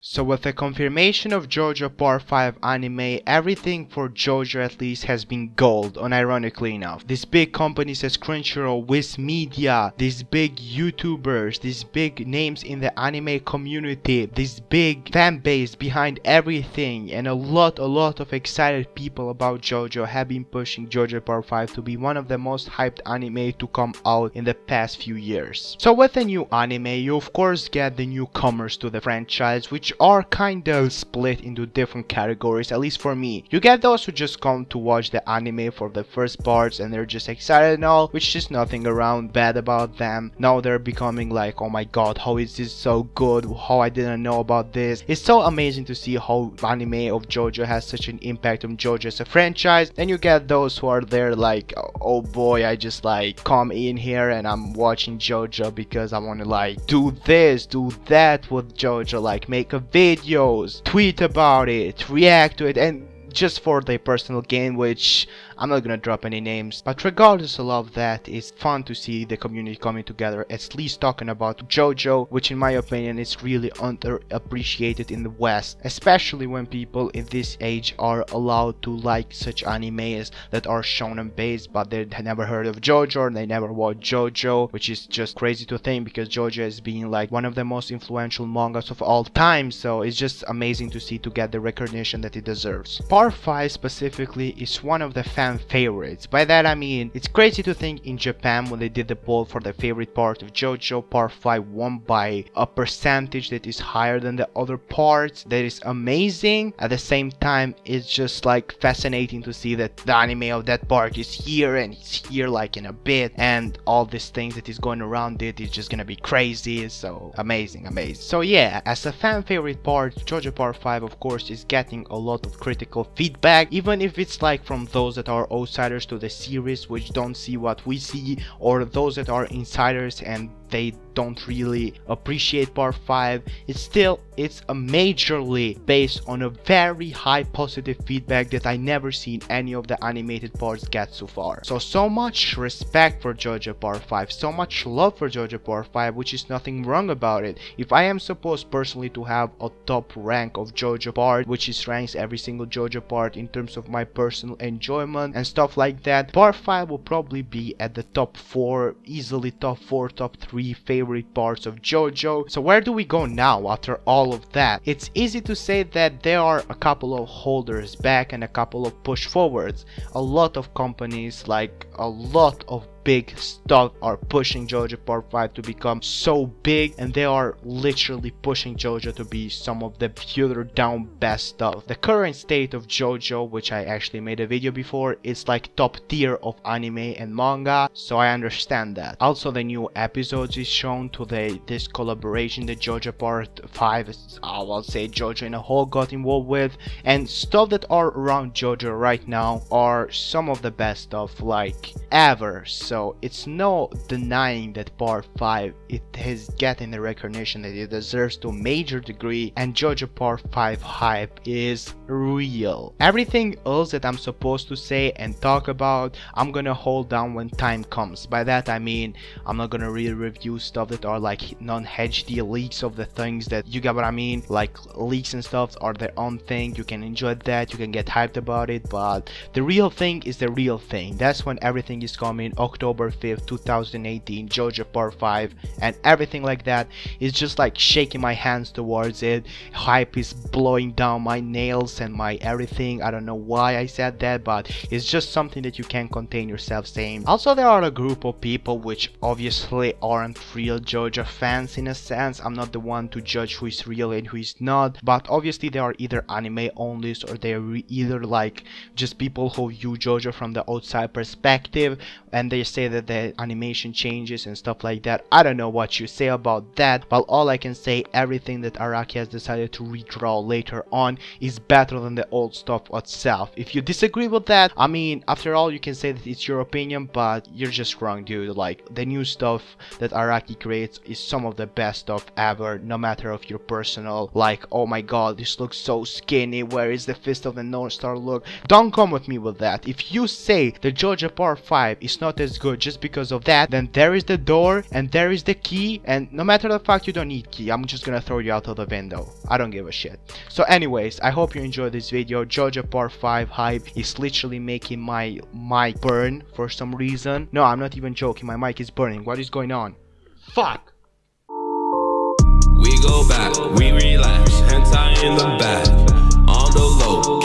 So with the confirmation of JoJo Part 5 anime, everything for JoJo at least has been gold, unironically enough. These big companies as Crunchyroll, Wiz Media, these big YouTubers, these big names in the anime community, this big fan base behind everything, and a lot of excited people about JoJo have been pushing JoJo Part 5 to be one of the most hyped anime to come out in the past few years. So with a new anime, you of course get the newcomers to the franchise, which are kind of split into different categories, at least for me. You get those who just come to watch the anime for the first parts and they're just excited and all, which is nothing around bad about them. Now they're becoming like, oh my god, how is this so good, how I didn't know about this. It's so amazing to see how anime of JoJo has such an impact on JoJo as a franchise. Then you get those who are there like, oh boy, I just like come in here and I'm watching JoJo because I want to like do this, do that with JoJo, like make a videos, tweet about it, react to it, and just for their personal gain, which I'm not gonna drop any names. But regardless of all of that, it's fun to see the community coming together, at least talking about JoJo, which in my opinion is really underappreciated in the West, especially when people in this age are allowed to like such animes that are shonen based, but they never heard of JoJo and they never watched JoJo, which is just crazy to think because JoJo has been like one of the most influential mangas of all time, so it's just amazing to see to get the recognition that it deserves. Part 5 specifically is one of the fan favorites. By that I mean, it's crazy to think in Japan when they did the poll for the favorite part of JoJo, Part 5 won by a percentage that is higher than the other parts. That is amazing. At the same time, it's just like fascinating to see that the anime of that part is here and it's here like in a bit, and all these things that is going around it is just gonna be crazy. So amazing. So yeah, as a fan favorite part, JoJo Part 5 of course is getting a lot of critical feedback, even if it's like from those that are outsiders to the series which don't see what we see, or those that are insiders and they don't really appreciate Part 5. It's a majorly based on a very high positive feedback that I never seen any of the animated parts get so far. So much respect for JoJo Part 5, so much love for JoJo Part 5, which is nothing wrong about it. If I am supposed personally to have a top rank of JoJo part, which is ranks every single JoJo part in terms of my personal enjoyment and stuff like that, Part 5 will probably be at the top 4, easily top 4, top 3 favorite parts of JoJo. So where do we go now after all of that? It's easy to say that there are a couple of holders back and a couple of push forwards. A lot of companies, like a lot of big stuff, are pushing JoJo Part 5 to become so big, and they are literally pushing JoJo to be some of the pure down best stuff. The current state of JoJo, which I actually made a video before, is like top tier of anime and manga, so I understand that. Also the new episodes is shown to this collaboration that JoJo Part 5, I will say JoJo in a whole got involved with, and stuff that are around JoJo right now are some of the best stuff like ever. So it's no denying that Part 5 it has gotten the recognition that it deserves to a major degree, and JoJo Part 5 hype is real. Everything else that I'm supposed to say and talk about, I'm gonna hold down when time comes. By that I mean, I'm not gonna really review stuff that are like non-HD leaks of the things that, you get what I mean, like leaks and stuff are their own thing. You can enjoy that, you can get hyped about it, but the real thing is the real thing. That's when everything is coming. October 5th 2018, JoJo Part 5 and everything like that is just like shaking my hands towards it. Hype is blowing down my nails and my everything. I don't know why I said that, but it's just something that you can't contain yourself saying. Also, there are a group of people which obviously aren't real JoJo fans in a sense. I'm not the one to judge who is real and who is not, but obviously they are either anime onlys or they're either like just people who view JoJo from the outside perspective and they say that the animation changes and stuff like that. I don't know what you say about that, but all I can say, everything that Araki has decided to redraw later on is better than the old stuff itself. If you disagree with that, I mean, after all, you can say that it's your opinion, but you're just wrong, dude. Like, the new stuff that Araki creates is some of the best stuff ever, no matter of your personal, like, oh my god, this looks so skinny, where is the Fist of the North Star look? Don't come with me with that. If you say the JoJo Part 5 is not as good just because of that. Then there is the door and there is the key, and no matter the fact you don't need key, I'm just gonna throw you out of the window. I don't give a shit. So anyways, I hope you enjoyed this video. JoJo Part 5 hype is literally making my mic burn for some reason. No, I'm not even joking, my mic is burning. What is going on? Fuck! We go back, we relax, hentai in the back, on the low.